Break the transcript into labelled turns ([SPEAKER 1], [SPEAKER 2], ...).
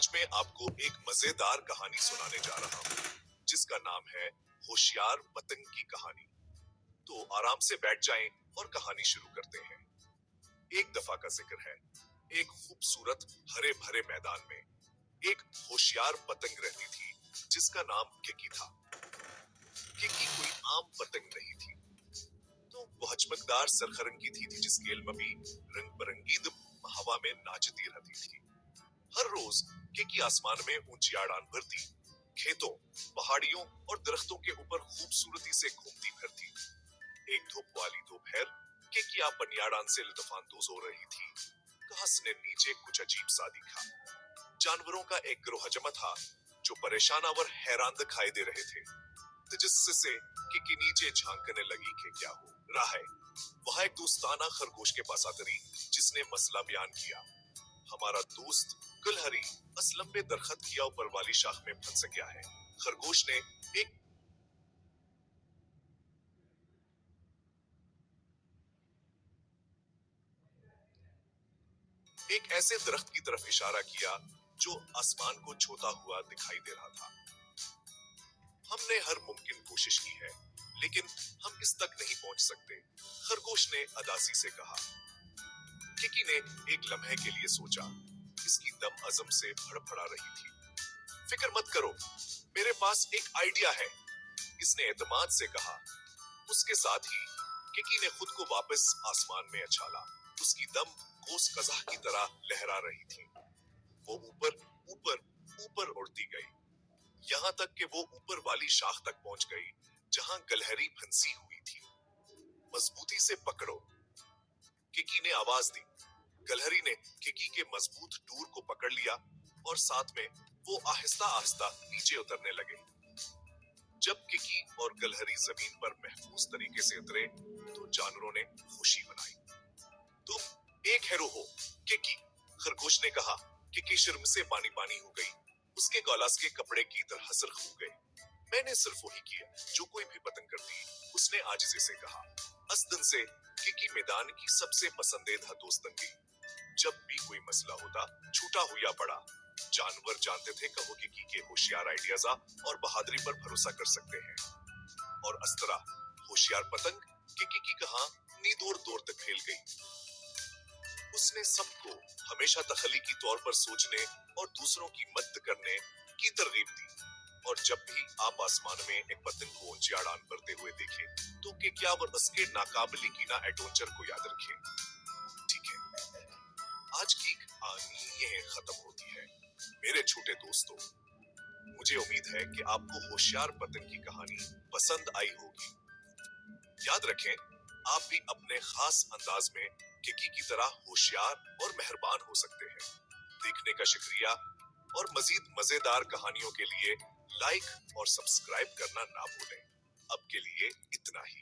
[SPEAKER 1] आज मैं आपको एक मजेदार कहानी सुनाने जा रहा हूँ जिसका नाम है होशियार पतंग की कहानी। तो आराम से बैठ जाएं और कहानी शुरू करते हैं। एक दफा का जिक्र है, एक खूबसूरत हरे भरे मैदान में एक होशियार पतंग रहती थी जिसका नाम किकी था। किकी कोई आम पतंग नहीं थी, तो वह चमकदार सरखरंगी थी जिसकी एलमबी रंग बिरंगी हवा में नाचती रहती थी। हर रोज किकी आसमान में ऊंची आड़ान भरती, खेतों, पहाड़ियों और दरख्तों के ऊपर खूबसूरती से घूमती फिरती। एक धूप वाली दोपहर किकी पनियाड़ान से लुत्फानंदोज हो रही थी। घास ने नीचे कुछ अजीब सा दिखा। जानवरों का एक गिरोह जमा था जो परेशान और हैरान दिखाई दे रहे थे। जिससे किकी नीचे झांकने लगी कि क्या हो रहा है। वहां एक दोस्ताना खरगोश के पास आतरी जिसने मसला बयान किया। हमारा दोस्त गुलहरी असलम पे दरखत किया ऊपर वाली शाख में फंस गया है। खरगोश ने एक ऐसे दरख्त की तरफ इशारा किया जो आसमान को छूता हुआ दिखाई दे रहा था। हमने हर मुमकिन कोशिश की है, लेकिन हम इस तक नहीं पहुंच सकते, खरगोश ने अदासी से कहा। किकी ने एक लम्हे के लिए सोचा। इसकी दम अज़म से फड़फड़ा रही थी। फिक्र मत करो, मेरे पास एक आइडिया है, इसने एतमाद से कहा। उसके साथ ही किकी ने खुद को वापस आसमान में उछाला। उसकी दम कोस कज़ाह की तरह लहरा रही थी। वो ऊपर ऊपर ऊपर उड़ती गई, यहाँ तक कि वो ऊपर वाली शाख तक पहुंच गई जहां गलहरी फंसी हुई थी। मजबूती से पकड़ो, किकी ने आवाज दी। गलहरी ने किकी के मजबूत टूर को पकड़ लिया और साथ में वो आहिस्ता आहिस्ता नीचे उतरने लगे। जब किकी और गलहरी जमीन पर महफूज तरीके से उतरे तो जानवरों ने खुशी मनाई। तुम एक हीरो हो किकी, खरगोश ने कहा। किकी शर्म से पानी पानी हो गई। उसके गौलास के कपड़े की तरह सुर्ख हो गए। मैंने सिर्फ वही किया जो कोई भी पतंग करती, उसने आजिज़ी से कहा। अस दिन से किकी मैदान की सबसे पसंदीदा दोस्त बन गई। जब भी कोई मसला होता, छूटा हुआ पड़ा, जानवर जानते थे कि वो किकी के होशियार आइडियाज और बहादुरी पर भरोसा कर सकते हैं। और इस तरह होशियार पतंग किकी की कहानी दूर दूर तक फैल गई। उसने सबको हमेशा तख्लीकी तौर पर सोचने और दूसरों की मदद करने की तरगीब दी। और जब भी आप आसमान में एक पतंग को ऊंची उड़ान भरते हुए देखें, तो कि क्या वो उसके नाकाबिल यकीना एडवेंचर को याद रखें। ठीक है, आज की कहानी यह खत्म होती है। मेरे छोटे दोस्तों, मुझे उम्मीद है कि आपको होशियार पतंग की कहानी पसंद आई होगी। याद रखें, आप भी अपने खास अंदाज में किकी की तरह होशियार और मेहरबान हो सकते हैं। देखने का शुक्रिया, और मजीद मजेदार कहानियों के लिए लाइक और सब्सक्राइब करना ना भूलें। अब के लिए इतना ही।